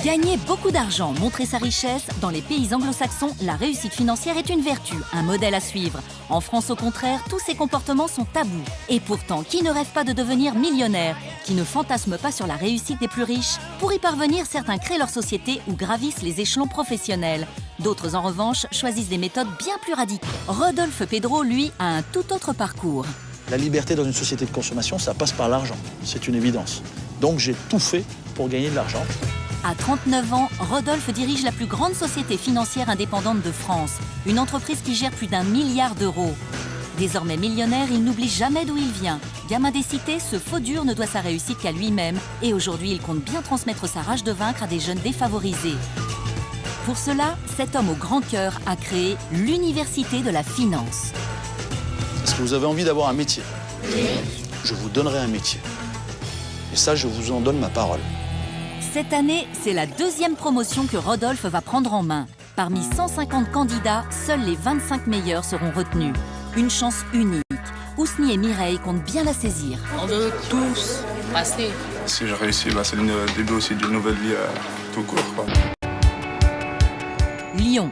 Gagner beaucoup d'argent, montrer sa richesse, dans les pays anglo-saxons, la réussite financière est une vertu, un modèle à suivre. En France, au contraire, tous ces comportements sont tabous. Et pourtant, qui ne rêve pas de devenir millionnaire? Qui ne fantasme pas sur la réussite des plus riches? Pour y parvenir, certains créent leur société ou gravissent les échelons professionnels. D'autres, en revanche, choisissent des méthodes bien plus radicales. Rodolphe Pedro, lui, a un tout autre parcours. La liberté dans une société de consommation, ça passe par l'argent. C'est une évidence. Donc j'ai tout fait pour gagner de l'argent. À 39 ans, Rodolphe dirige la plus grande société financière indépendante de France, une entreprise qui gère plus d'1 milliard d'euros. Désormais millionnaire, il n'oublie jamais d'où il vient. Gamin des cités, ce faux dur ne doit sa réussite qu'à lui-même et aujourd'hui, il compte bien transmettre sa rage de vaincre à des jeunes défavorisés. Pour cela, cet homme au grand cœur a créé l'Université de la Finance. Est-ce que vous avez envie d'avoir un métier? Oui. Je vous donnerai un métier. Et ça, je vous en donne ma parole. Cette année, c'est la 2e promotion que Rodolphe va prendre en main. Parmi 150 candidats, seuls les 25 meilleurs seront retenus. Une chance unique. Ousni et Mireille comptent bien la saisir. On veut tous passer. Si je réussis, c'est le début aussi d'une nouvelle vie tout court, quoi. Lyon.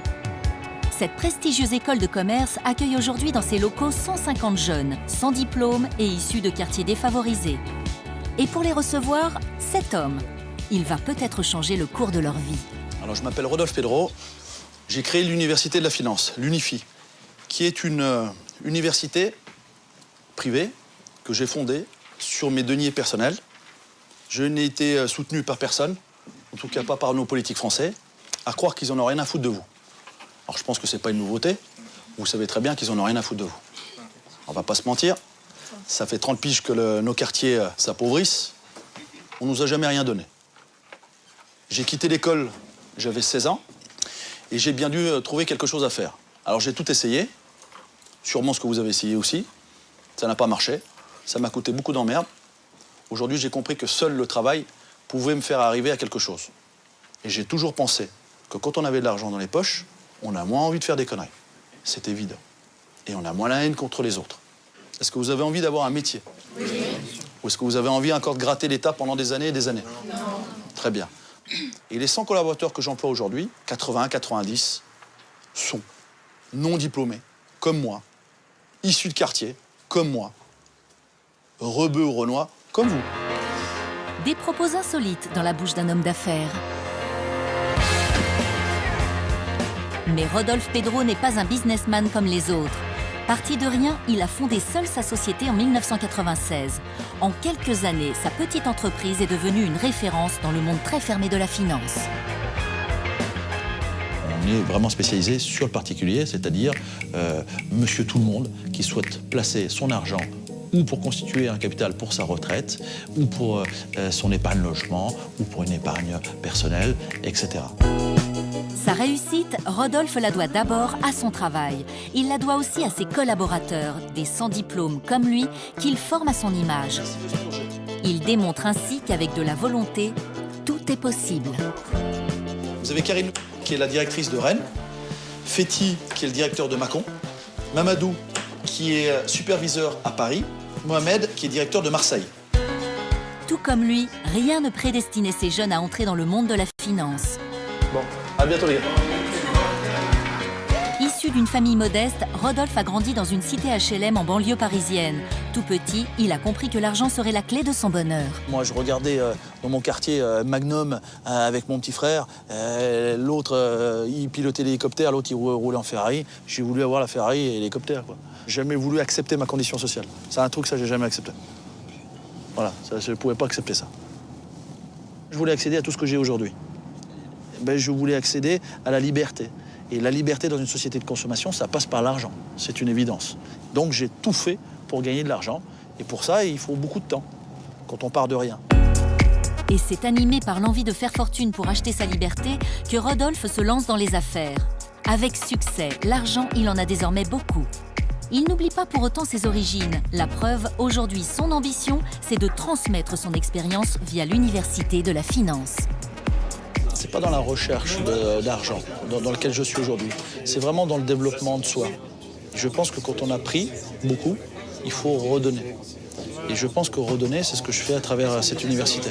Cette prestigieuse école de commerce accueille aujourd'hui dans ses locaux 150 jeunes, sans diplôme et issus de quartiers défavorisés. Et pour les recevoir, cet homme. Il va peut-être changer le cours de leur vie. Alors, je m'appelle Rodolphe Pedro. J'ai créé l'Université de la Finance, l'UNIFI, qui est une université privée que j'ai fondée sur mes deniers personnels. Je n'ai été soutenu par personne, en tout cas pas par nos politiques français, à croire qu'ils en ont rien à foutre de vous. Alors, je pense que c'est pas une nouveauté. Vous savez très bien qu'ils en ont rien à foutre de vous. On va pas se mentir. Ça fait 30 piges que nos quartiers s'appauvrissent. On nous a jamais rien donné. J'ai quitté l'école, j'avais 16 ans, et j'ai bien dû trouver quelque chose à faire. Alors j'ai tout essayé, sûrement ce que vous avez essayé aussi. Ça n'a pas marché, ça m'a coûté beaucoup d'emmerdes. Aujourd'hui, j'ai compris que seul le travail pouvait me faire arriver à quelque chose. Et j'ai toujours pensé que quand on avait de l'argent dans les poches, on a moins envie de faire des conneries. C'est évident. Et on a moins la haine contre les autres. Est-ce que vous avez envie d'avoir un métier? Oui. Ou est-ce que vous avez envie encore de gratter l'État pendant des années et des années? Non. Très bien. Et les 100 collaborateurs que j'emploie aujourd'hui, 80-90, sont non diplômés, comme moi, issus de quartier, comme moi, rebeux ou renois, comme vous. Des propos insolites dans la bouche d'un homme d'affaires. Mais Rodolphe Pedro n'est pas un businessman comme les autres. Parti de rien, il a fondé seul sa société en 1996. En quelques années, sa petite entreprise est devenue une référence dans le monde très fermé de la finance. On est vraiment spécialisé sur le particulier, c'est-à-dire monsieur tout le monde qui souhaite placer son argent ou pour constituer un capital pour sa retraite, ou pour son épargne logement, ou pour une épargne personnelle, etc. Sa réussite, Rodolphe la doit d'abord à son travail. Il la doit aussi à ses collaborateurs, des sans diplôme comme lui, qu'il forme à son image. Il démontre ainsi qu'avec de la volonté, tout est possible. Vous avez Karine, qui est la directrice de Rennes, Féti, qui est le directeur de Mâcon, Mamadou, qui est superviseur à Paris, Mohamed, qui est directeur de Marseille. Tout comme lui, rien ne prédestinait ces jeunes à entrer dans le monde de la finance. Bon, à bientôt les gars. Issu d'une famille modeste, Rodolphe a grandi dans une cité HLM en banlieue parisienne. Tout petit, il a compris que l'argent serait la clé de son bonheur. Moi, je regardais dans mon quartier Magnum avec mon petit frère. L'autre, il pilotait l'hélicoptère, l'autre, il roulait en Ferrari. J'ai voulu avoir la Ferrari et l'hélicoptère, quoi. J'ai jamais voulu accepter ma condition sociale. C'est un truc, ça, j'ai jamais accepté. Voilà, ça, je ne pouvais pas accepter ça. Je voulais accéder à tout ce que j'ai aujourd'hui. Je voulais accéder à la liberté. Et la liberté dans une société de consommation, ça passe par l'argent. C'est une évidence. Donc j'ai tout fait pour gagner de l'argent. Et pour ça, il faut beaucoup de temps, quand on part de rien. Et c'est animé par l'envie de faire fortune pour acheter sa liberté que Rodolphe se lance dans les affaires. Avec succès, l'argent, il en a désormais beaucoup. Il n'oublie pas pour autant ses origines. La preuve, aujourd'hui, son ambition, c'est de transmettre son expérience via l'Université de la Finance. C'est pas dans la recherche d'argent dans lequel je suis aujourd'hui. C'est vraiment dans le développement de soi. Je pense que quand on a pris beaucoup, il faut redonner. Et je pense que redonner, c'est ce que je fais à travers cette université.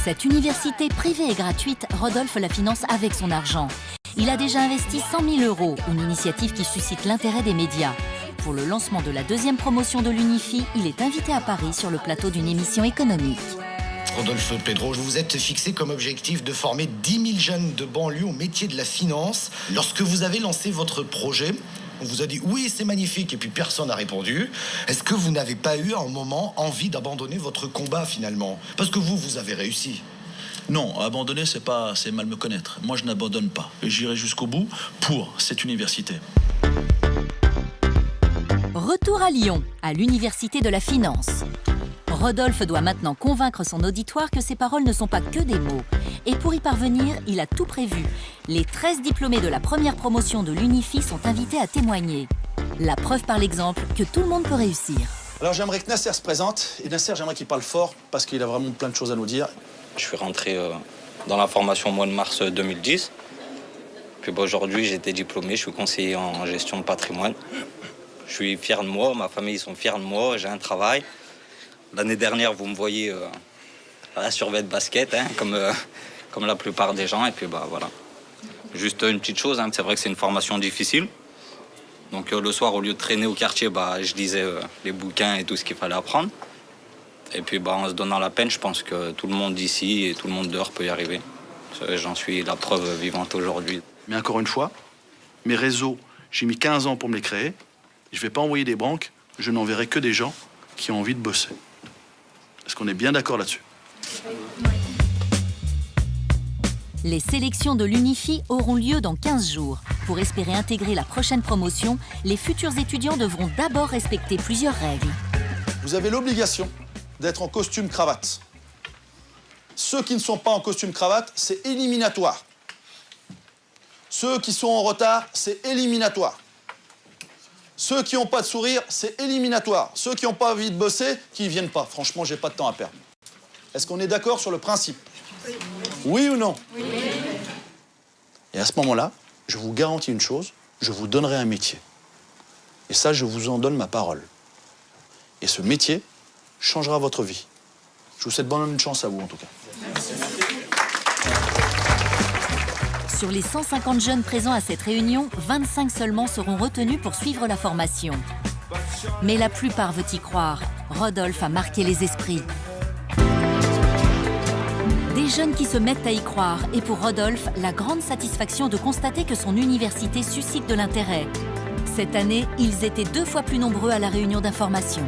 Cette université privée et gratuite, Rodolphe la finance avec son argent. Il a déjà investi 100 000 €, une initiative qui suscite l'intérêt des médias. Pour le lancement de la deuxième promotion de l'Unifi, il est invité à Paris sur le plateau d'une émission économique. Rodolphe Pedro, vous vous êtes fixé comme objectif de former 10 000 jeunes de banlieue au métier de la finance. Lorsque vous avez lancé votre projet, on vous a dit oui, c'est magnifique, et puis personne n'a répondu. Est-ce que vous n'avez pas eu un moment envie d'abandonner votre combat finalement? Parce que vous avez réussi. Non, abandonner, c'est mal me connaître. Moi, je n'abandonne pas. Et j'irai jusqu'au bout pour cette université. Retour à Lyon, à l'Université de la Finance. Rodolphe doit maintenant convaincre son auditoire que ses paroles ne sont pas que des mots. Et pour y parvenir, il a tout prévu. Les 13 diplômés de la première promotion de l'Unifi sont invités à témoigner. La preuve par l'exemple que tout le monde peut réussir. Alors j'aimerais que Nasser se présente. Et Nasser, j'aimerais qu'il parle fort parce qu'il a vraiment plein de choses à nous dire. Je suis rentré dans la formation au mois de mars 2010. Puis aujourd'hui, j'ai été diplômé, je suis conseiller en gestion de patrimoine. Je suis fier de moi, ma famille ils sont fiers de moi, j'ai un travail. L'année dernière, vous me voyez à la survêt de basket, hein, comme la plupart des gens. Et puis voilà. Juste une petite chose, hein, c'est vrai que c'est une formation difficile. Donc le soir, au lieu de traîner au quartier, je lisais les bouquins et tout ce qu'il fallait apprendre. Et puis en se donnant la peine, je pense que tout le monde ici et tout le monde dehors peut y arriver. J'en suis la preuve vivante aujourd'hui. Mais encore une fois, mes réseaux, j'ai mis 15 ans pour me les créer. Je ne vais pas envoyer des banques, je n'enverrai que des gens qui ont envie de bosser. Est-ce qu'on est bien d'accord là-dessus? Les sélections de l'Unifi auront lieu dans 15 jours. Pour espérer intégrer la prochaine promotion, les futurs étudiants devront d'abord respecter plusieurs règles. Vous avez l'obligation d'être en costume cravate. Ceux qui ne sont pas en costume cravate, c'est éliminatoire. Ceux qui sont en retard, c'est éliminatoire. Ceux qui n'ont pas de sourire, c'est éliminatoire. Ceux qui n'ont pas envie de bosser, qui ne viennent pas. Franchement, j'ai pas de temps à perdre. Est-ce qu'on est d'accord sur le principe? Oui ou non? Oui. Et à ce moment-là, je vous garantis une chose, je vous donnerai un métier. Et ça, je vous en donne ma parole. Et ce métier changera votre vie. Je vous souhaite bonne chance à vous, en tout cas. Merci. Sur les 150 jeunes présents à cette réunion, 25 seulement seront retenus pour suivre la formation. Mais la plupart veulent y croire. Rodolphe a marqué les esprits. Des jeunes qui se mettent à y croire et pour Rodolphe, la grande satisfaction de constater que son université suscite de l'intérêt. Cette année, ils étaient 2 fois plus nombreux à la réunion d'information.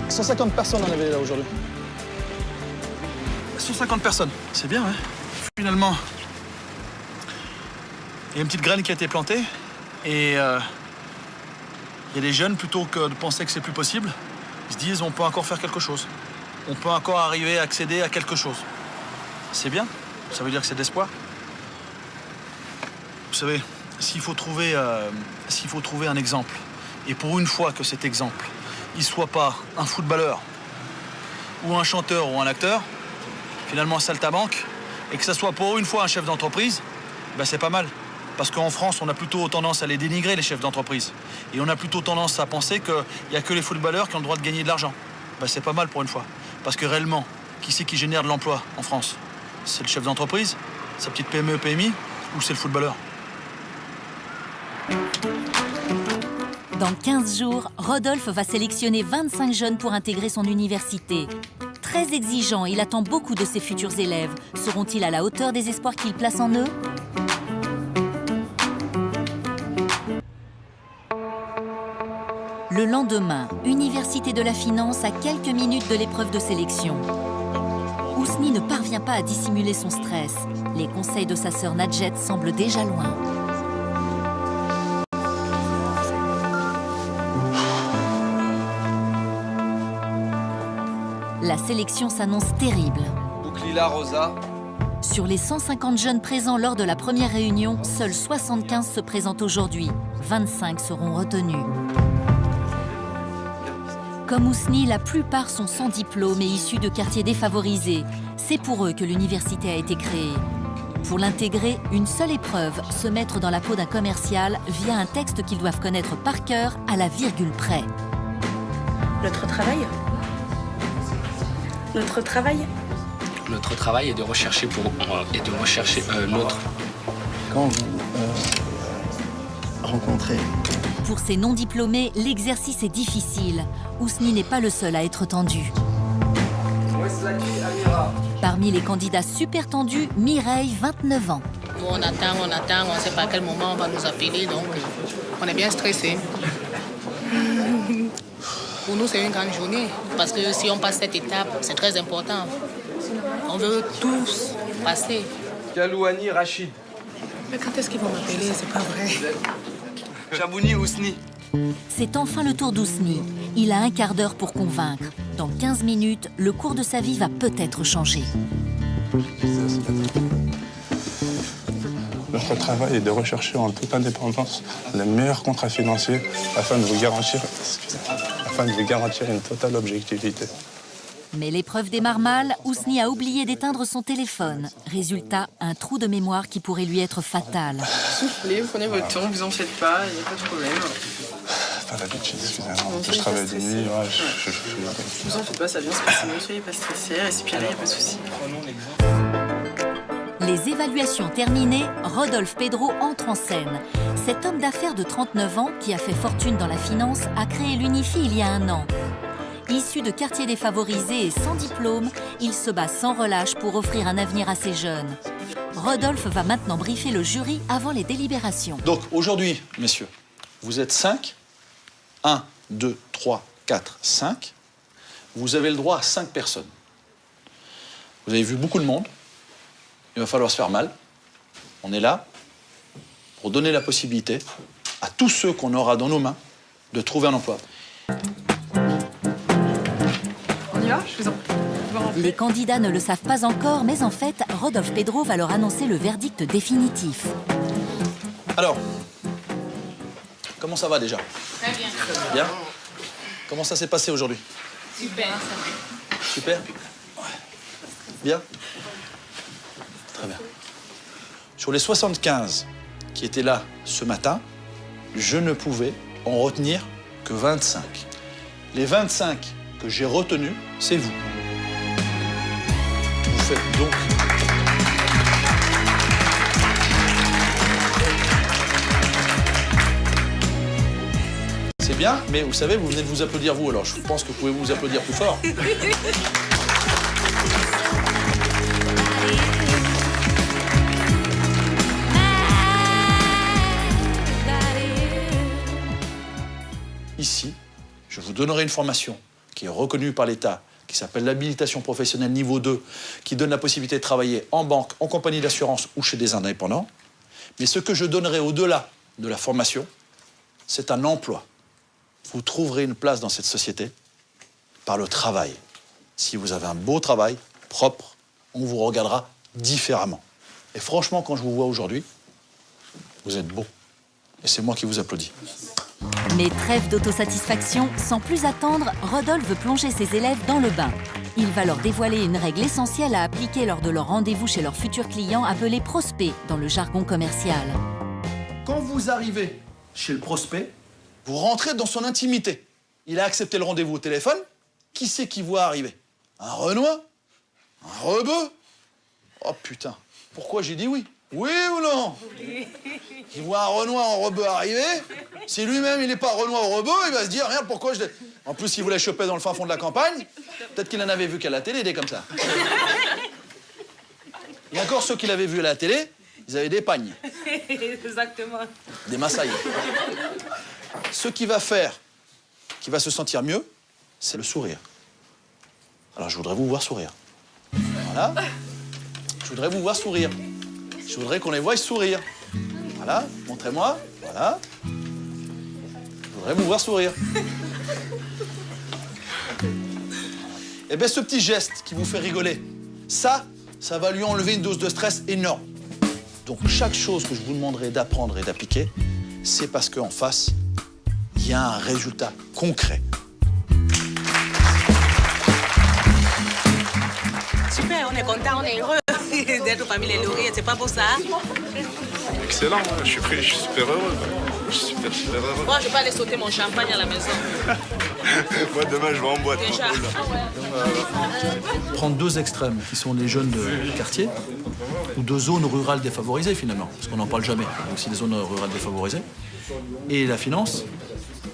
150 personnes en avaient là aujourd'hui. 150 personnes, c'est bien, hein? Finalement, il y a une petite graine qui a été plantée et il y a des jeunes, plutôt que de penser que c'est plus possible, ils se disent on peut encore faire quelque chose. On peut encore arriver à accéder à quelque chose. C'est bien, ça veut dire que c'est de l'espoir. Vous savez, s'il faut trouver un exemple, et pour une fois que cet exemple, il ne soit pas un footballeur, ou un chanteur, ou un acteur, finalement un saltimbanque, et que ça soit pour une fois un chef d'entreprise, c'est pas mal. Parce qu'en France, on a plutôt tendance à les dénigrer, les chefs d'entreprise. Et on a plutôt tendance à penser qu'il n'y a que les footballeurs qui ont le droit de gagner de l'argent. C'est pas mal pour une fois. Parce que réellement, qui c'est qui génère de l'emploi en France? C'est le chef d'entreprise, sa petite PME, PMI, ou c'est le footballeur? Dans 15 jours, Rodolphe va sélectionner 25 jeunes pour intégrer son université. Très exigeant, il attend beaucoup de ses futurs élèves. Seront-ils à la hauteur des espoirs qu'il place en eux? Le lendemain, Université de la Finance à quelques minutes de l'épreuve de sélection. Ousni ne parvient pas à dissimuler son stress. Les conseils de sa sœur Nadjet semblent déjà loin. La sélection s'annonce terrible. Bouclila Rosa. Sur les 150 jeunes présents lors de la première réunion, seuls 75 se présentent aujourd'hui. 25 seront retenus. Comme Ousni, la plupart sont sans diplôme et issus de quartiers défavorisés. C'est pour eux que l'université a été créée. Pour l'intégrer, une seule épreuve, se mettre dans la peau d'un commercial via un texte qu'ils doivent connaître par cœur à la virgule près. Notre travail, Notre travail est de rechercher l'autre. Quand vous rencontrez... Pour ces non-diplômés, l'exercice est difficile. Ousni n'est pas le seul à être tendu. Parmi les candidats super tendus, Mireille, 29 ans. On attend, on ne sait pas à quel moment on va nous appeler, donc on est bien stressé. Pour nous, c'est une grande journée, parce que si on passe cette étape, c'est très important. On veut tous passer. Galouani Rachid. Mais quand est-ce qu'ils vont m'appeler? C'est pas vrai. Chabouni Ousni. C'est enfin le tour d'Ousni. Il a un quart d'heure pour convaincre. Dans 15 minutes, le cours de sa vie va peut-être changer. Notre travail est de rechercher en toute indépendance les meilleurs contrats financiers afin de vous garantir une totale objectivité. Mais l'épreuve démarre mal, Ousni a oublié d'éteindre son téléphone. Résultat, un trou de mémoire qui pourrait lui être fatal. Soufflez, vous prenez votre temps, vous en faites pas, il n'y a pas de problème. Pas l'habitude, excusez-moi. Je travaille de nuit, ouais, Vous en faites pas, ça vient se passer, ne soyez pas stressés, respirez, il n'y a pas de souci. Les évaluations terminées, Rodolphe Pedro entre en scène. Cet homme d'affaires de 39 ans, qui a fait fortune dans la finance, a créé l'Unifi il y a 1 an. Issu de quartiers défavorisés et sans diplôme, il se bat sans relâche pour offrir un avenir à ces jeunes. Rodolphe va maintenant briefer le jury avant les délibérations. Donc aujourd'hui, messieurs, vous êtes 5. 1, 2, 3, 4, 5. Vous avez le droit à 5 personnes. Vous avez vu beaucoup de monde. Il va falloir se faire mal. On est là pour donner la possibilité à tous ceux qu'on aura dans nos mains de trouver un emploi. On y va, je vous en prie. Les candidats ne le savent pas encore, mais en fait, Rodolphe Pedro va leur annoncer le verdict définitif. Alors, comment ça va déjà? Très bien. Bien. Comment ça s'est passé aujourd'hui? Super. Super. Bien. Très bien. Sur les 75 qui étaient là ce matin, je ne pouvais en retenir que 25. Les 25 que j'ai retenus, c'est vous. Vous faites donc... C'est bien, mais vous savez, vous venez de vous applaudir vous, alors je pense que vous pouvez vous applaudir plus fort. Ici, je vous donnerai une formation qui est reconnue par l'État, qui s'appelle l'habilitation professionnelle niveau 2, qui donne la possibilité de travailler en banque, en compagnie d'assurance ou chez des indépendants. Mais ce que je donnerai au-delà de la formation, c'est un emploi. Vous trouverez une place dans cette société par le travail. Si vous avez un beau travail, propre, on vous regardera différemment. Et franchement, quand je vous vois aujourd'hui, vous êtes beau. Et c'est moi qui vous applaudis. Mais trêve d'autosatisfaction, sans plus attendre, Rodolphe veut plonger ses élèves dans le bain. Il va leur dévoiler une règle essentielle à appliquer lors de leur rendez-vous chez leurs futurs clients, appelé prospect dans le jargon commercial. Quand vous arrivez chez le prospect, vous rentrez dans son intimité. Il a accepté le rendez-vous au téléphone. Qui c'est qui voit arriver? Un Renoir? Un rebeu? Oh putain, pourquoi j'ai dit oui? Oui ou non? Il voit un Renoir en rebeu arriver. Si lui-même il n'est pas Renoir ou rebeu, il va se dire merde, pourquoi je... En plus, il voulait choper dans le fin fond de la campagne. Peut-être qu'il en avait vu qu'à la télé, des comme ça. Il y a encore ceux qui l'avaient vu à la télé, ils avaient des pagnes. Exactement. Des massailles. Ce qui va faire, qui va se sentir mieux, c'est le sourire. Alors, je voudrais vous voir sourire. Voilà. Je voudrais vous voir sourire. Je voudrais qu'on les voie sourire. Voilà, montrez-moi. Voilà. Je voudrais vous voir sourire. Eh bien, ce petit geste qui vous fait rigoler, ça va lui enlever une dose de stress énorme. Donc, chaque chose que je vous demanderai d'apprendre et d'appliquer, c'est parce qu'en face, il y a un résultat concret. Super, on est content, on est heureux d'être parmi les lauréats, c'est pas beau ça? Excellent, je suis super heureux. Moi, je vais aller sauter mon champagne à la maison. Moi, demain, je vais en boîte. Déjà. Prendre deux extrêmes, qui sont les jeunes de quartier, ou deux zones rurales défavorisées finalement, parce qu'on n'en parle jamais, donc c'est des zones rurales défavorisées. Et la finance,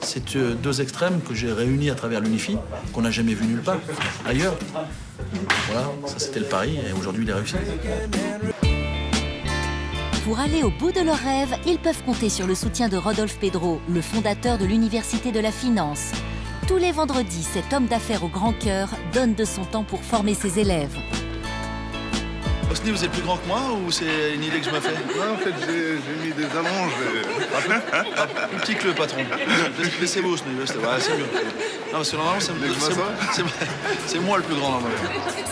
c'est deux extrêmes que j'ai réunis à travers l'UNIFI, qu'on n'a jamais vu nulle part, ailleurs. Voilà, ça c'était le pari, et aujourd'hui il est réussi. Pour aller au bout de leurs rêves, ils peuvent compter sur le soutien de Rodolphe Pedro, le fondateur de l'Université de la Finance. Tous les vendredis, cet homme d'affaires au grand cœur donne de son temps pour former ses élèves. Osni, vous êtes plus grand que moi ou c'est une idée que je me fais? Ouais, en fait, j'ai mis des allonges. Plus petit que le patron. Laissez-vous, Osni. Ouais, c'est mieux. Non, parce que normalement, c'est moi le plus grand normalement.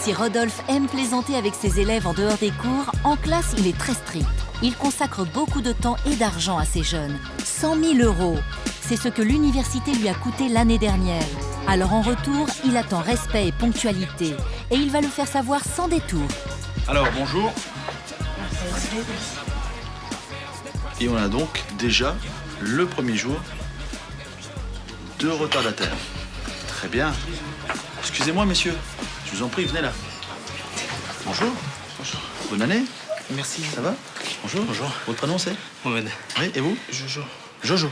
Si Rodolphe aime plaisanter avec ses élèves en dehors des cours, en classe, il est très strict. Il consacre beaucoup de temps et d'argent à ses jeunes. 100 000 €. C'est ce que l'université lui a coûté l'année dernière. Alors en retour, il attend respect et ponctualité. Et il va le faire savoir sans détour. Alors, bonjour. Et on a donc déjà le premier jour de retardataire. Très bien. Excusez-moi, messieurs. Je vous en prie, venez là. Bonjour. Bonjour. Bonne année. Merci. Ça va? Bonjour. Bonjour. Votre prénom, c'est? Mohamed. Oui, et vous? Jojo. Jojo.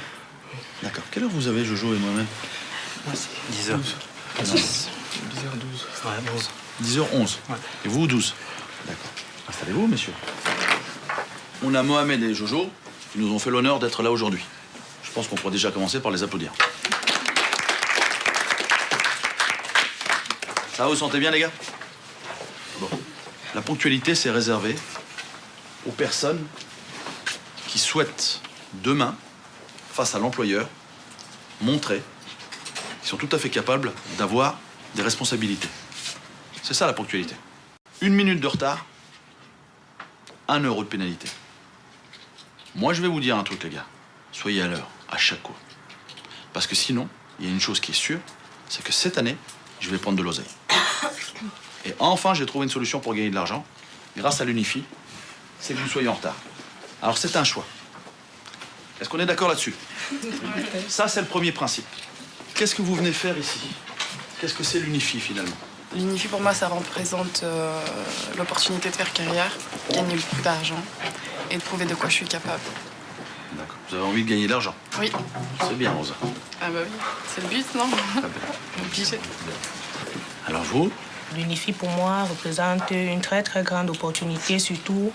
D'accord. Quelle heure vous avez, Jojo et moi-même? Moi, c'est 10h. 10h12. Ouais, 11. 10h11. Ouais. Et vous, 12. D'accord. Installez-vous, messieurs. On a Mohamed et Jojo qui nous ont fait l'honneur d'être là aujourd'hui. Je pense qu'on pourrait déjà commencer par les applaudir. Ça va, vous sentez bien, les gars? Bon. La ponctualité, c'est réservé aux personnes qui souhaitent demain, face à l'employeur, montrer qu'ils sont tout à fait capables d'avoir des responsabilités. C'est ça la ponctualité. 1 minute de retard, 1 € de pénalité. Moi, je vais vous dire un truc, les gars. Soyez à l'heure, à chaque cours. Parce que sinon, il y a une chose qui est sûre, c'est que cette année, je vais prendre de l'oseille. Et enfin, j'ai trouvé une solution pour gagner de l'argent, grâce à l'UNIFI, c'est que vous soyez en retard. Alors, c'est un choix. Est-ce qu'on est d'accord là-dessus? Ça, c'est le premier principe. Qu'est-ce que vous venez faire ici? Qu'est-ce que c'est l'UNIFI, finalement? L'UNIFI, pour moi, ça représente l'opportunité de faire carrière, gagner beaucoup d'argent et de prouver de quoi je suis capable. D'accord. Vous avez envie de gagner de l'argent? Oui. C'est bien, Rosa. Ah bah oui, c'est le but, non? Obligé. Alors vous? L'UNIFI, pour moi, représente une très, très grande opportunité, surtout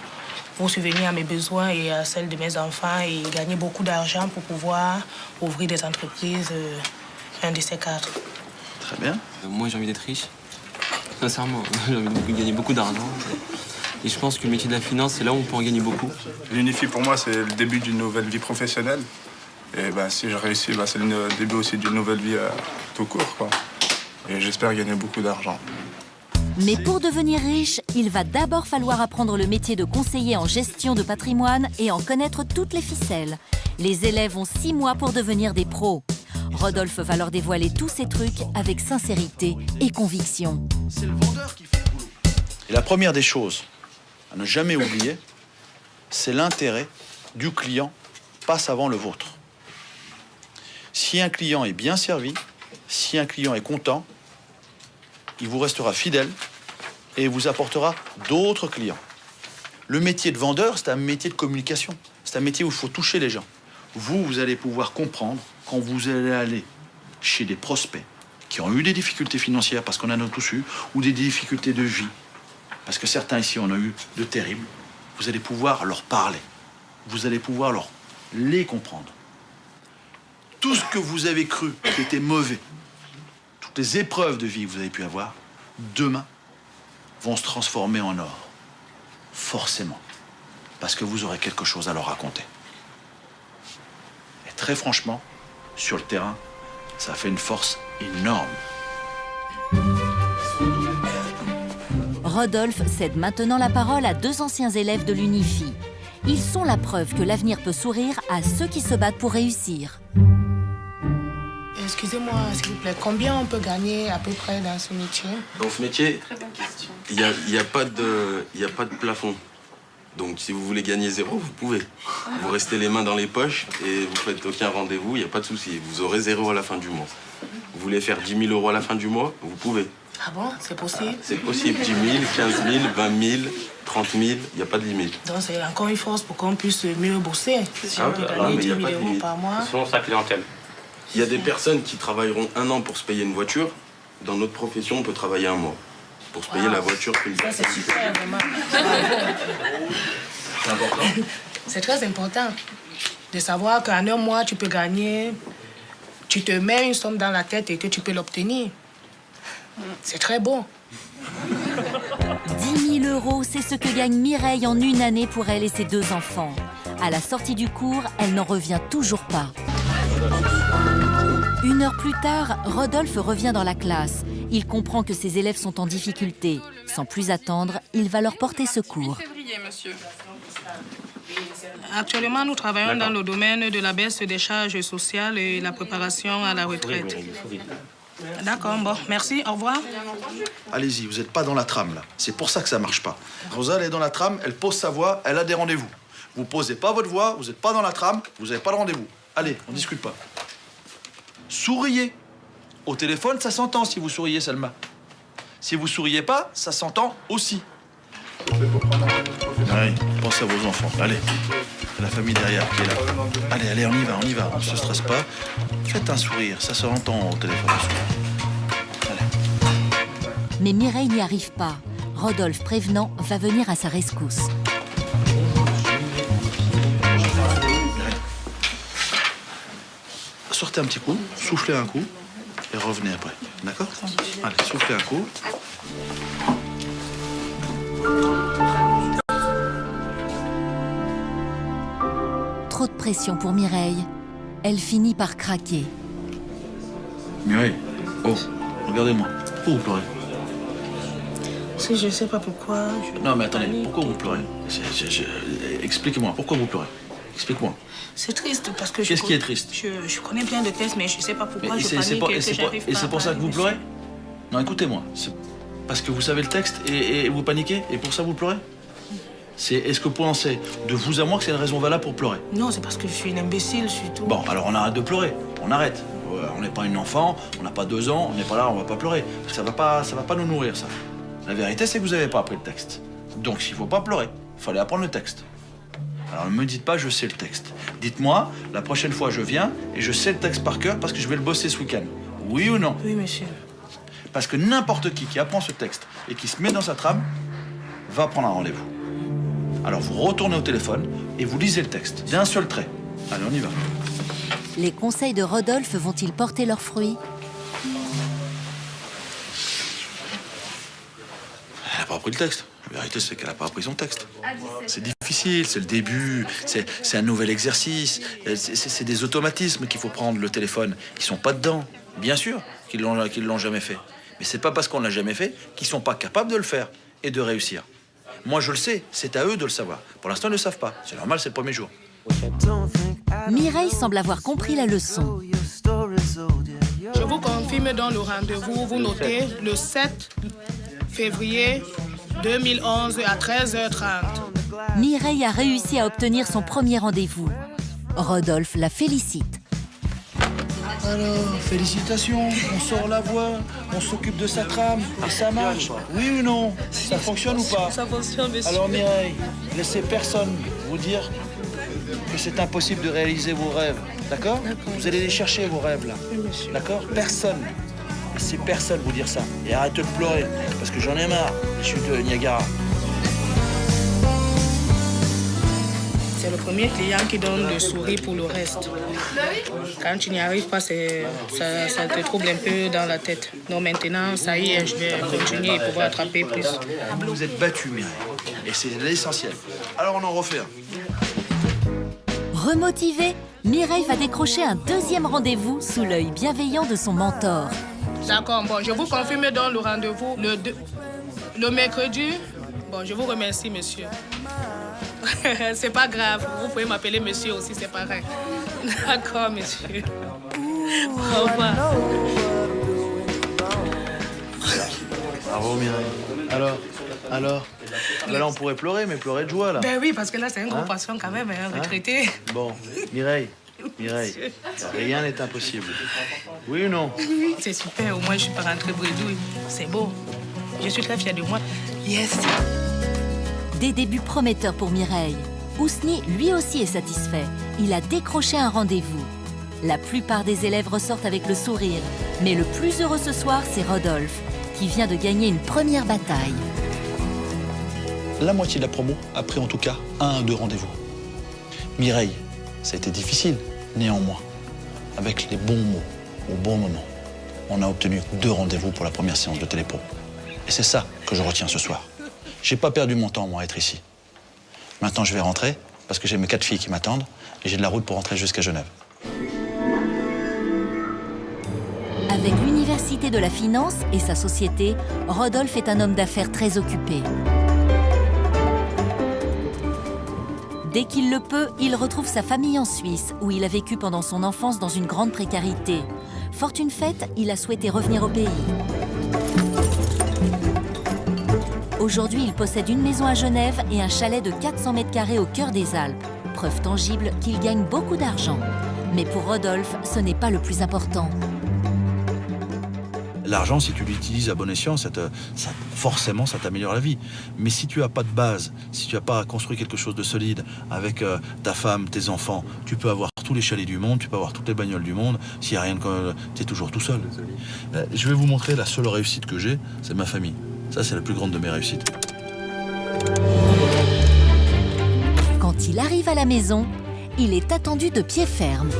pour subvenir à mes besoins et à celles de mes enfants et gagner beaucoup d'argent pour pouvoir ouvrir des entreprises, un de ces quatre. Très bien. Moi, j'ai envie d'être riche. Sincèrement, j'ai envie de gagner beaucoup d'argent. Et je pense que le métier de la finance, c'est là où on peut en gagner beaucoup. L'UNIFI, pour moi, c'est le début d'une nouvelle vie professionnelle. Et si je réussis, c'est le début aussi d'une nouvelle vie tout court, quoi. Et j'espère gagner beaucoup d'argent. Mais pour devenir riche, il va d'abord falloir apprendre le métier de conseiller en gestion de patrimoine et en connaître toutes les ficelles. Les élèves ont 6 mois pour devenir des pros. Rodolphe va leur dévoiler tous ces trucs avec sincérité et conviction. C'est le vendeur qui fait le boulot. Et la première des choses à ne jamais oublier, c'est l'intérêt du client passe avant le vôtre. Si un client est bien servi, si un client est content, il vous restera fidèle et vous apportera d'autres clients. Le métier de vendeur, c'est un métier de communication. C'est un métier où il faut toucher les gens. Vous allez pouvoir comprendre quand vous allez aller chez des prospects qui ont eu des difficultés financières, parce qu'on en a tous eu, ou des difficultés de vie, parce que certains ici en ont eu de terribles. Vous allez pouvoir leur parler. Vous allez pouvoir les comprendre. Tout ce que vous avez cru qui était mauvais, toutes les épreuves de vie que vous avez pu avoir, demain, vont se transformer en or. Forcément. Parce que vous aurez quelque chose à leur raconter. Et très franchement, sur le terrain, ça fait une force énorme. Rodolphe cède maintenant la parole à 2 anciens élèves de l'UNIFI. Ils sont la preuve que l'avenir peut sourire à ceux qui se battent pour réussir. Excusez-moi, s'il vous plaît, combien on peut gagner à peu près dans ce métier? Dans ce métier, il n'y a pas de plafond. Donc si vous voulez gagner 0, vous pouvez. Vous restez les mains dans les poches et vous faites aucun rendez-vous, il n'y a pas de souci. Vous aurez 0 à la fin du mois. Vous voulez faire 10 000 € à la fin du mois, vous pouvez. Ah bon, c'est possible? C'est possible, 10 000, 15 000, 20 000, 30 000, il n'y a pas de limite. Donc c'est encore une force pour qu'on puisse mieux bosser. Si on peut gagner 10 000 € par mois. Selon sa clientèle. Il y a des personnes qui travailleront 1 an pour se payer une voiture. Dans notre profession, on peut travailler 1 mois pour se payer la voiture qu'une personne. Ça, c'est super, vraiment. C'est important. C'est très important de savoir qu'en 1 mois, tu peux gagner. Tu te mets une somme dans la tête et que tu peux l'obtenir. C'est très bon. 10 000 €, c'est ce que gagne Mireille en une année pour elle et ses 2 enfants. À la sortie du cours, elle n'en revient toujours pas. 1 heure plus tard, Rodolphe revient dans la classe. Il comprend que ses élèves sont en difficulté. Sans plus attendre, il va leur porter secours. Actuellement, nous travaillons dans le domaine de la baisse des charges sociales et la préparation à la retraite. D'accord, bon, merci, au revoir. Allez-y, vous n'êtes pas dans la trame, là. C'est pour ça que ça marche pas. Rosa, elle est dans la trame, elle pose sa voix, elle a des rendez-vous. Vous posez pas votre voix, vous n'êtes pas dans la trame, vous n'avez pas de rendez-vous. Allez, on discute pas. Souriez. Au téléphone, ça s'entend si vous souriez, Salma. Si vous souriez pas, ça s'entend aussi. Allez, pensez à vos enfants. Allez, la famille derrière qui est là. Allez, allez, on y va, on se stresse pas. Faites un sourire, ça s'entend au téléphone. Allez. Mais Mireille n'y arrive pas. Rodolphe, prévenant, va venir à sa rescousse. Sortez un petit coup, soufflez un coup et revenez après. D'accord? Allez, soufflez un coup. Trop de pression pour Mireille. Elle finit par craquer. Mireille, oh, regardez-moi. Pourquoi vous pleurez? Si je sais pas pourquoi. Non, mais attendez, pourquoi vous pleurez? Expliquez-moi, pourquoi vous pleurez? Explique-moi. C'est triste parce que Qu'est-ce qui est triste? Je connais plein de tests, mais je sais pas pourquoi je panique et que j'arrive pas. Et c'est pour ça que vous pleurez? Non, écoutez-moi. C'est parce que vous savez le texte et vous paniquez et pour ça vous pleurez? Est-ce que vous pensez de vous à moi que c'est une raison valable pour pleurer? Non, c'est parce que je suis une imbécile, surtout. Bon, alors on arrête de pleurer. On arrête. On n'est pas une enfant, on n'a pas 2 ans, on n'est pas là, on va pas pleurer. Ça va pas nous nourrir, ça. La vérité, c'est que vous n'avez pas appris le texte. Donc, s'il faut pas pleurer, il fallait apprendre le texte. Alors, ne me dites pas, je sais le texte. Dites-moi, la prochaine fois, je viens et je sais le texte par cœur parce que je vais le bosser ce week-end. Oui ou non? Oui, monsieur. Parce que n'importe qui apprend ce texte et qui se met dans sa trame va prendre un rendez-vous. Alors, vous retournez au téléphone et vous lisez le texte d'un seul trait. Allez, on y va. Les conseils de Rodolphe vont-ils porter leurs fruits? Elle n'a pas appris le texte. La vérité, c'est qu'elle n'a pas appris son texte. C'est difficile, c'est le début, c'est un nouvel exercice, c'est des automatismes qu'il faut prendre, le téléphone. Ils sont pas dedans, bien sûr qu'ils l'ont jamais fait. Mais c'est pas parce qu'on l'a jamais fait qu'ils sont pas capables de le faire et de réussir. Moi, je le sais, c'est à eux de le savoir. Pour l'instant, ils ne le savent pas. C'est normal, c'est le premier jour. Mireille semble avoir compris la leçon. Je vous confirme dans le rendez-vous, vous notez le 7 février 2011 à 13h30. Mireille a réussi à obtenir son premier rendez-vous. Rodolphe la félicite. Alors, félicitations, on sort la voix, on s'occupe de sa trame, et ça marche. Oui ou non? Ça fonctionne ou pas? Ça fonctionne, monsieur. Alors Mireille, laissez personne vous dire que c'est impossible de réaliser vos rêves, d'accord? Vous allez les chercher, vos rêves, là. Oui, monsieur. D'accord? Personne. Laissez personne vous dire ça. Et arrêtez de pleurer, parce que j'en ai marre, les chutes de Niagara. C'est le premier client qui donne le sourire pour le reste. Quand tu n'y arrives pas, ça te trouble un peu dans la tête. Donc maintenant, ça y est, je vais continuer et pouvoir attraper plus. Vous êtes battu, Mireille, et c'est l'essentiel. Alors on en refait un. Remotivée, Mireille va décrocher un deuxième rendez-vous sous l'œil bienveillant de son mentor. D'accord, bon, je vous confirme dans le rendez-vous le mercredi. Bon, je vous remercie, monsieur. C'est pas grave, vous pouvez m'appeler monsieur aussi, c'est pareil. D'accord, monsieur. Au revoir. Bravo Mireille. Alors là, on pourrait pleurer, mais pleurer de joie, là. Ben oui, parce que là, c'est un gros patient quand même, un retraité. Bon, Mireille, rien n'est impossible. Oui ou non? Oui, c'est super. Au moins, je suis pas rentrée bredouille. C'est beau. Je suis très fière de moi. Yes. Des débuts prometteurs pour Mireille. Ousni, lui aussi, est satisfait. Il a décroché un rendez-vous. La plupart des élèves ressortent avec le sourire. Mais le plus heureux ce soir, c'est Rodolphe, qui vient de gagner une première bataille. La moitié de la promo a pris en tout cas 1 à 2 rendez-vous. Mireille, ça a été difficile, néanmoins. Avec les bons mots, au bon moment, on a obtenu 2 rendez-vous pour la première séance de télépro. Et c'est ça que je retiens ce soir. J'ai pas perdu mon temps, moi, à être ici. Maintenant, je vais rentrer, parce que j'ai mes 4 filles qui m'attendent, et j'ai de la route pour rentrer jusqu'à Genève. Avec l'Université de la Finance et sa société, Rodolphe est un homme d'affaires très occupé. Dès qu'il le peut, il retrouve sa famille en Suisse, où il a vécu pendant son enfance dans une grande précarité. Fortune faite, il a souhaité revenir au pays. Aujourd'hui, il possède une maison à Genève et un chalet de 400 mètres carrés au cœur des Alpes. Preuve tangible qu'il gagne beaucoup d'argent. Mais pour Rodolphe, ce n'est pas le plus important. L'argent, si tu l'utilises à bon escient, forcément, ça t'améliore la vie. Mais si tu n'as pas de base, si tu n'as pas construit quelque chose de solide avec ta femme, tes enfants, tu peux avoir tous les chalets du monde, tu peux avoir toutes les bagnoles du monde. S'il n'y a rien de... tu es toujours tout seul. Je vais vous montrer la seule réussite que j'ai, c'est ma famille. Ça, c'est la plus grande de mes réussites. Quand il arrive à la maison, il est attendu de pied ferme.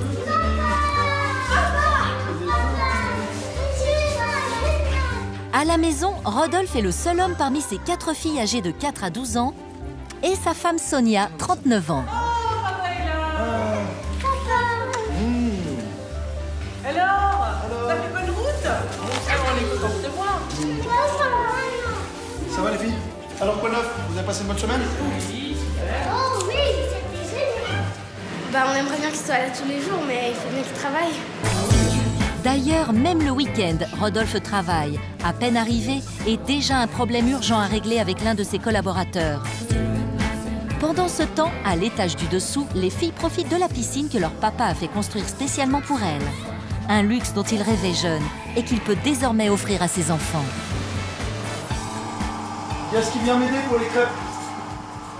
À la maison, Rodolphe est le seul homme parmi ses 4 filles âgées de 4 à 12 ans et sa femme Sonia, 39 ans. Alors, ça fait bonne route? On est content de te voir. Ça va les filles? Alors quoi de neuf? Vous avez passé une bonne semaine? Oui, super. Oh oui, c'était génial. Bah on aimerait bien qu'il soit là tous les jours, mais il faut bien qu'il travaille. D'ailleurs, même le week-end, Rodolphe travaille. À peine arrivé, et déjà un problème urgent à régler avec l'un de ses collaborateurs. Pendant ce temps, à l'étage du dessous, les filles profitent de la piscine que leur papa a fait construire spécialement pour elles. Un luxe dont il rêvait jeune et qu'il peut désormais offrir à ses enfants. Y a ce qui vient m'aider pour les crêpes?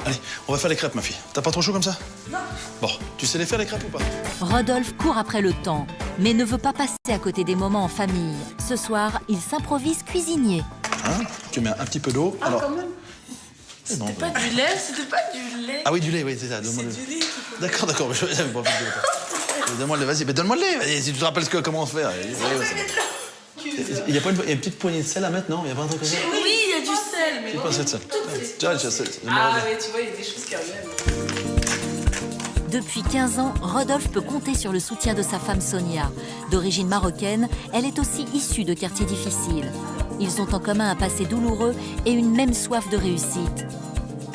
Allez, on va faire les crêpes, ma fille. T'as pas trop chaud comme ça? Non. Bon, tu sais les faire, les crêpes ou pas? Rodolphe court après le temps, mais ne veut pas passer à côté des moments en famille. Ce soir, il s'improvise cuisinier. Hein? Tu mets un petit peu d'eau. Ah, quand même. C'était pas du lait, c'était pas du lait. Ah oui, du lait, oui, c'est ça. C'est du lait. D'accord, d'accord. Donne-moi le lait, vas-y. Mais donne-moi le lait, vas-y, si tu te rappelles comment faire. Il y a pas une petite poignée de sel à mettre, non? Il y a pas un truc comme ça? Oui, il y a du sel. Mais c'est pas cette sel. Ah ouais, tu vois, il y a des choses qui reviennent. Depuis 15 ans, Rodolphe peut compter sur le soutien de sa femme Sonia. D'origine marocaine, elle est aussi issue de quartiers difficiles. Ils ont en commun un passé douloureux et une même soif de réussite.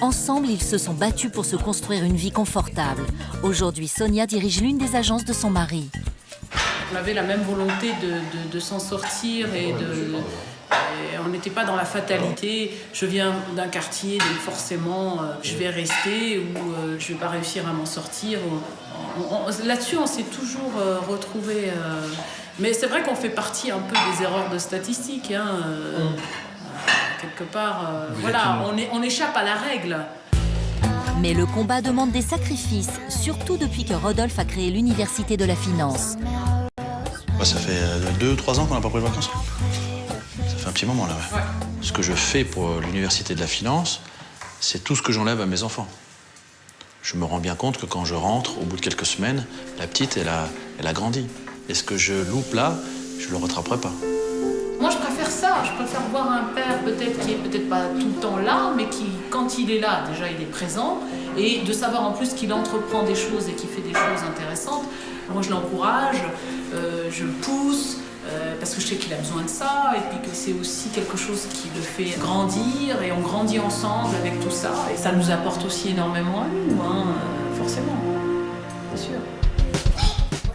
Ensemble, ils se sont battus pour se construire une vie confortable. Aujourd'hui, Sonia dirige l'une des agences de son mari. On avait la même volonté de s'en sortir et on n'était pas dans la fatalité. Je viens d'un quartier, donc forcément, je vais rester ou je ne vais pas réussir à m'en sortir. Là-dessus, on s'est toujours retrouvés. Mais c'est vrai qu'on fait partie un peu des erreurs de statistiques. Hein, quelque part, voilà, on échappe à la règle. Mais le combat demande des sacrifices, surtout depuis que Rodolphe a créé l'Université de la Finance. Ça fait 2-3 ans qu'on n'a pas pris de vacances. Ça fait un petit moment là, ouais. Ce que je fais pour l'Université de la Finance, c'est tout ce que j'enlève à mes enfants. Je me rends bien compte que quand je rentre, au bout de quelques semaines, la petite, elle a grandi. Et ce que je loupe là, je le rattraperai pas. Moi, je préfère ça. Je préfère voir un père peut-être qui est peut-être pas tout le temps là, mais qui, quand il est là, déjà, il est présent. Et de savoir en plus qu'il entreprend des choses et qu'il fait des choses intéressantes. Moi, je l'encourage, je le pousse, parce que je sais qu'il a besoin de ça. Et puis que c'est aussi quelque chose qui le fait grandir. Et on grandit ensemble avec tout ça. Et ça nous apporte aussi énormément à nous, hein, forcément. Bien sûr.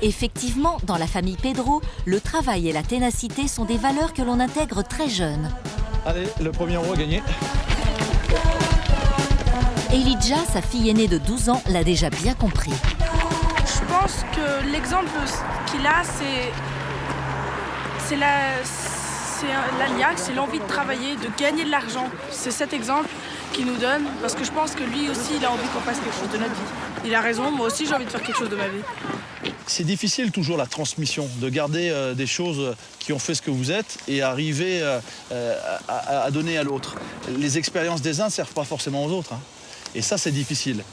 Effectivement, dans la famille Pedro, le travail et la ténacité sont des valeurs que l'on intègre très jeune. Allez, le premier euro gagné. Elijah, sa fille aînée de 12 ans, l'a déjà bien compris. Je pense que l'exemple qu'il a, c'est l'ALIAC, c'est l'envie de travailler, de gagner de l'argent. C'est cet exemple qu'il nous donne, parce que je pense que lui aussi, il a envie qu'on fasse quelque chose de notre vie. Il a raison, moi aussi j'ai envie de faire quelque chose de ma vie. C'est difficile toujours la transmission, de garder des choses qui ont fait ce que vous êtes et arriver à donner à l'autre. Les expériences des uns ne servent pas forcément aux autres, hein. Et ça, c'est difficile.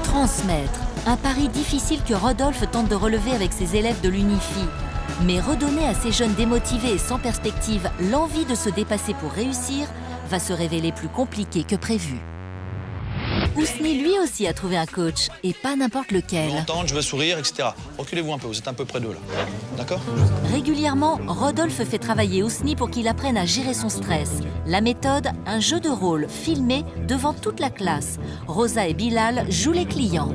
Transmettre, un pari difficile que Rodolphe tente de relever avec ses élèves de l'Unifi. Mais redonner à ces jeunes démotivés et sans perspective l'envie de se dépasser pour réussir va se révéler plus compliqué que prévu. Ousni, lui aussi, a trouvé un coach, et pas n'importe lequel. Je veux sourire, etc. Reculez-vous un peu, vous êtes un peu près d'eux, là. D'accord? Régulièrement, Rodolphe fait travailler Ousni pour qu'il apprenne à gérer son stress. La méthode, un jeu de rôle filmé devant toute la classe. Rosa et Bilal jouent les clients.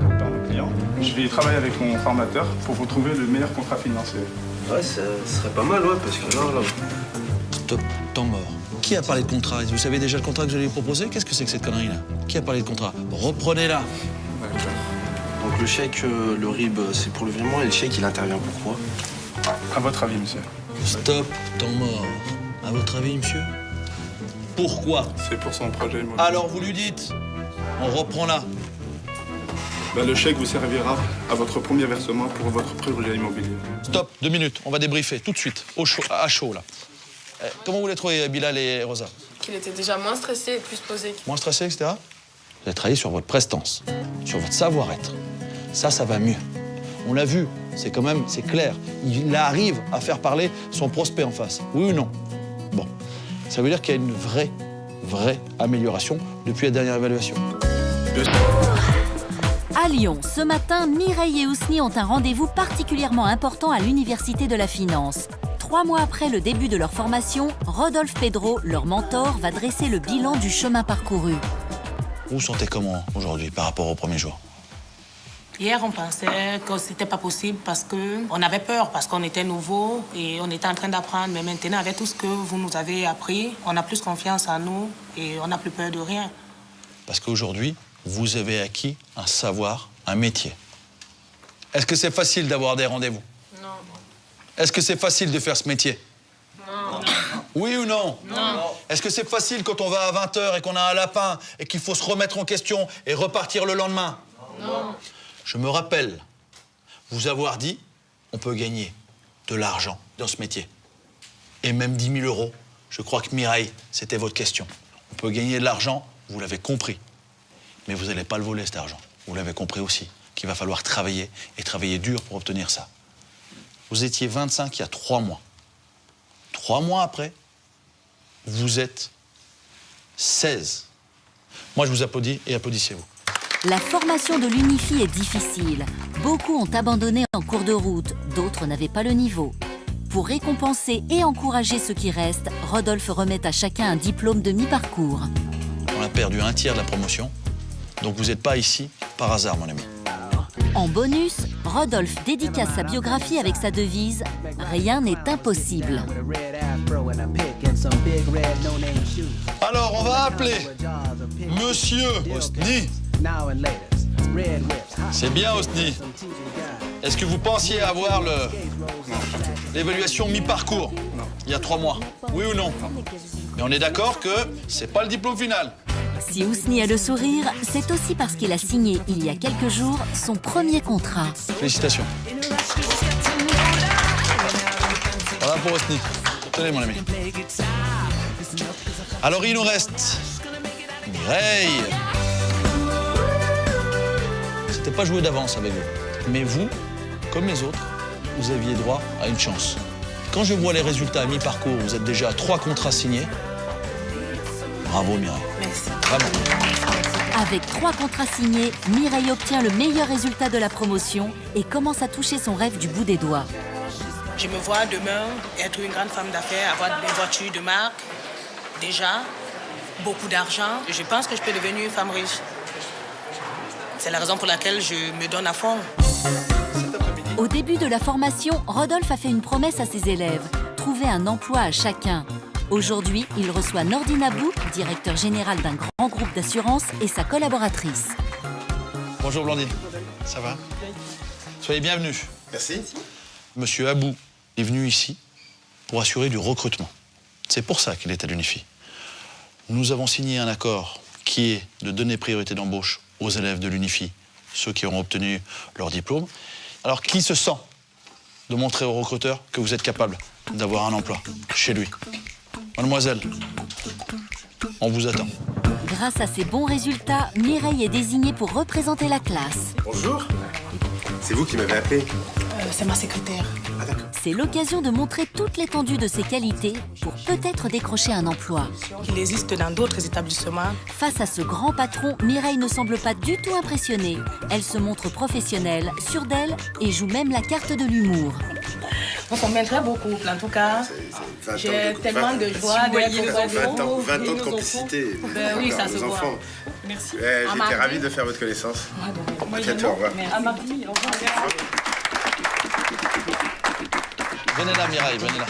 Je vais travailler avec mon formateur pour vous trouver le meilleur contrat financier. Ouais, ça serait pas mal, ouais, parce que là... Stop, temps mort. Qui a parlé de contrat? Vous savez déjà le contrat que je vais lui proposer? Qu'est-ce que c'est que cette connerie-là? Qui a parlé de contrat? Reprenez-la. Donc le chèque, le RIB, c'est pour le virement et le chèque, il intervient pourquoi? À votre avis, monsieur? Stop, temps mort. À votre avis, monsieur? Pourquoi? C'est pour son projet immobilier. Alors vous lui dites, on reprend là. Le chèque vous servira à votre premier versement pour votre projet immobilier. Stop, 2 minutes, on va débriefer tout de suite, au chaud, à chaud là. Comment vous les trouvez, Bilal et Rosa? Qu'il était déjà moins stressé et plus posé. Moins stressé, etc. Vous avez travaillé sur votre prestance, sur votre savoir-être. Ça va mieux. On l'a vu, c'est clair. Il arrive à faire parler son prospect en face. Oui ou non? Bon, ça veut dire qu'il y a une vraie amélioration depuis la dernière évaluation. À Lyon, ce matin, Mireille et Ousni ont un rendez-vous particulièrement important à l'Université de la Finance. 3 mois après le début de leur formation, Rodolphe Pedro, leur mentor, va dresser le bilan du chemin parcouru. Vous vous sentez comment aujourd'hui par rapport au premier jour? Hier, on pensait que c'était pas possible parce qu'on avait peur, parce qu'on était nouveau et on était en train d'apprendre. Mais maintenant, avec tout ce que vous nous avez appris, on a plus confiance en nous et on n'a plus peur de rien. Parce qu'aujourd'hui, vous avez acquis un savoir, un métier. Est-ce que c'est facile d'avoir des rendez-vous? Non. Est-ce que c'est facile de faire ce métier? Non. Oui ou non? Non. Est-ce que c'est facile quand on va à 20 h et qu'on a un lapin et qu'il faut se remettre en question et repartir le lendemain? Non. Je me rappelle vous avoir dit, on peut gagner de l'argent dans ce métier. Et même 10 000 euros. Je crois que Mireille, c'était votre question. On peut gagner de l'argent, vous l'avez compris. Mais vous n'allez pas le voler, cet argent. Vous l'avez compris aussi, qu'il va falloir travailler, et travailler dur pour obtenir ça. Vous étiez 25 il y a 3 mois. 3 mois après, vous êtes 16. Moi, je vous applaudis et applaudissez-vous. La formation de l'Unifi est difficile. Beaucoup ont abandonné en cours de route, d'autres n'avaient pas le niveau. Pour récompenser et encourager ceux qui restent, Rodolphe remet à chacun un diplôme de mi-parcours. On a perdu 1/3 de la promotion, donc vous n'êtes pas ici par hasard, mon ami. En bonus, Rodolphe dédicace sa biographie avec sa devise « Rien n'est impossible ». Alors, on va appeler Monsieur Ousni. C'est bien, Ousni. Est-ce que vous pensiez avoir l'évaluation mi-parcours il y a 3 mois? Oui ou non? Et on est d'accord que c'est pas le diplôme final. Si Ousni a le sourire, c'est aussi parce qu'il a signé il y a quelques jours son premier contrat. Félicitations. Voilà pour Ousni. Tenez, mon ami. Alors, il nous reste Mireille. C'était pas joué d'avance avec vous. Mais vous, comme les autres, vous aviez droit à une chance. Quand je vois les résultats à mi-parcours, vous êtes déjà à 3 contrats signés. Bravo, Mireille. Merci. Vraiment. Avec 3 contrats signés, Mireille obtient le meilleur résultat de la promotion et commence à toucher son rêve du bout des doigts. Je me vois demain être une grande femme d'affaires, avoir des voitures de marque, déjà, beaucoup d'argent. Je pense que je peux devenir une femme riche. C'est la raison pour laquelle je me donne à fond. Au début de la formation, Rodolphe a fait une promesse à ses élèves, trouver un emploi à chacun. Aujourd'hui, il reçoit Nordine Abou, directeur général d'un grand groupe d'assurance, et sa collaboratrice. Bonjour Blandine, ça va? Soyez bienvenus. Merci. Monsieur Abou est venu ici pour assurer du recrutement. C'est pour ça qu'il est à l'UNIFI. Nous avons signé un accord qui est de donner priorité d'embauche aux élèves de l'UNIFI, ceux qui auront obtenu leur diplôme. Alors, qui se sent de montrer au recruteur que vous êtes capable d'avoir un emploi chez lui? Mademoiselle, on vous attend. Grâce à ses bons résultats, Mireille est désignée pour représenter la classe. Bonjour. C'est vous qui m'avez appelé? C'est ma secrétaire. Ah d'accord. C'est l'occasion de montrer toute l'étendue de ses qualités pour peut-être décrocher un emploi. Il existe dans d'autres établissements. Face à ce grand patron, Mireille ne semble pas du tout impressionnée. Elle se montre professionnelle, sûre d'elle et joue même la carte de l'humour. On s'en mêlerait beaucoup, en tout cas. J'ai tellement de joie d'être 20 ans de complicité. Oui, ça se voit. Enfants. Merci. J'étais ravi de faire votre connaissance. À bientôt, au revoir. À mardi, au revoir. Venez là, Mireille, venez là.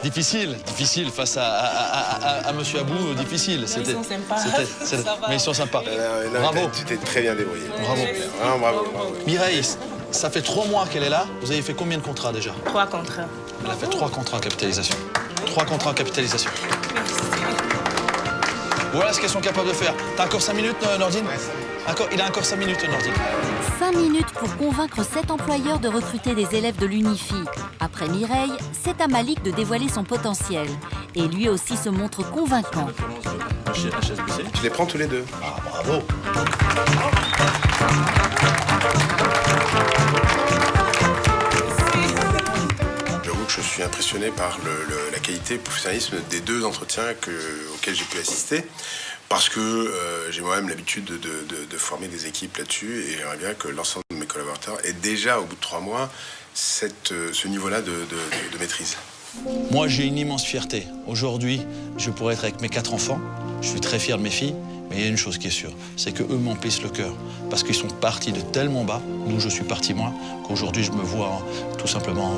Difficile face à Monsieur Abou, difficile. Ils sont sympas. Mais ils sont sympas. Bravo. Tu t'es très bien débrouillé. Bravo. Vraiment bravo. Mireille, ça fait 3 mois qu'elle est là. Vous avez fait combien de contrats déjà? 3 contrats. Elle a fait 3 contrats en capitalisation. 3 contrats en capitalisation. Voilà ce qu'elles sont capables de faire. T'as encore 5 minutes, Nordine? Il a encore 5 minutes, Nordine. 5 minutes pour convaincre 7 employeurs de recruter des élèves de l'UNIFI. Après Mireille, c'est à Malik de dévoiler son potentiel. Et lui aussi se montre convaincant. Je les prends tous les deux. Ah, bravo. J'avoue que je suis impressionné par la qualité et le professionnalisme des 2 entretiens auxquels j'ai pu assister. Parce que j'ai moi-même l'habitude de former des équipes là-dessus et j'aimerais bien que l'ensemble de mes collaborateurs aient déjà, au bout de 3 mois, ce niveau-là de maîtrise. Moi, j'ai une immense fierté. Aujourd'hui, je pourrais être avec mes 4 enfants. Je suis très fier de mes filles. Mais il y a une chose qui est sûre, c'est qu'eux m'emplissent le cœur. Parce qu'ils sont partis de tellement bas, d'où je suis parti moi, qu'aujourd'hui, je me vois tout simplement...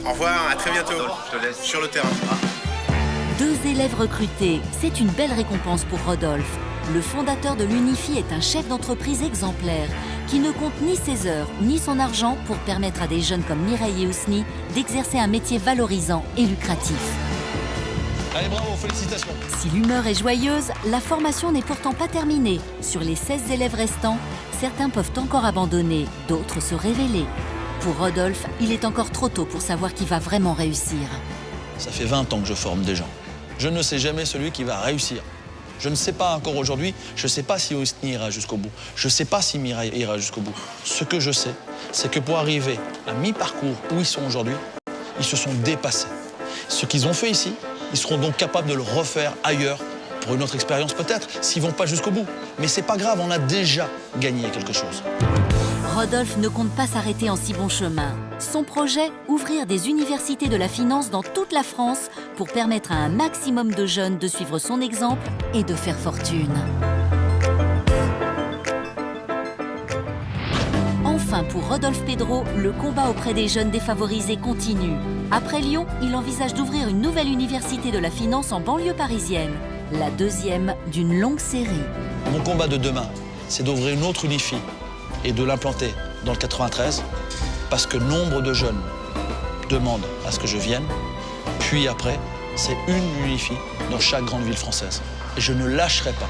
Au revoir, à très bientôt. Je te laisse sur le terrain. 2 élèves recrutés, c'est une belle récompense pour Rodolphe. Le fondateur de l'UNIFI est un chef d'entreprise exemplaire qui ne compte ni ses heures ni son argent pour permettre à des jeunes comme Mireille et Ousni d'exercer un métier valorisant et lucratif. Allez, bravo, félicitations. Si l'humeur est joyeuse, la formation n'est pourtant pas terminée. Sur les 16 élèves restants, certains peuvent encore abandonner, d'autres se révéler. Pour Rodolphe, il est encore trop tôt pour savoir qui va vraiment réussir. Ça fait 20 ans que je forme des gens. Je ne sais jamais celui qui va réussir. Je ne sais pas encore aujourd'hui, je ne sais pas si Ousni ira jusqu'au bout. Je ne sais pas si Mireille ira jusqu'au bout. Ce que je sais, c'est que pour arriver à mi-parcours où ils sont aujourd'hui, ils se sont dépassés. Ce qu'ils ont fait ici, ils seront donc capables de le refaire ailleurs pour une autre expérience peut-être, s'ils ne vont pas jusqu'au bout. Mais c'est pas grave, on a déjà gagné quelque chose. Rodolphe ne compte pas s'arrêter en si bon chemin. Son projet, ouvrir des universités de la finance dans toute la France pour permettre à un maximum de jeunes de suivre son exemple et de faire fortune. Enfin, pour Rodolphe Pedro, le combat auprès des jeunes défavorisés continue. Après Lyon, il envisage d'ouvrir une nouvelle université de la finance en banlieue parisienne. La 2e d'une longue série. Mon combat de demain, c'est d'ouvrir une autre UNIFI et de l'implanter dans le 93 parce que nombre de jeunes demandent à ce que je vienne. Puis après, c'est une UNIFI dans chaque grande ville française. Et je ne lâcherai pas.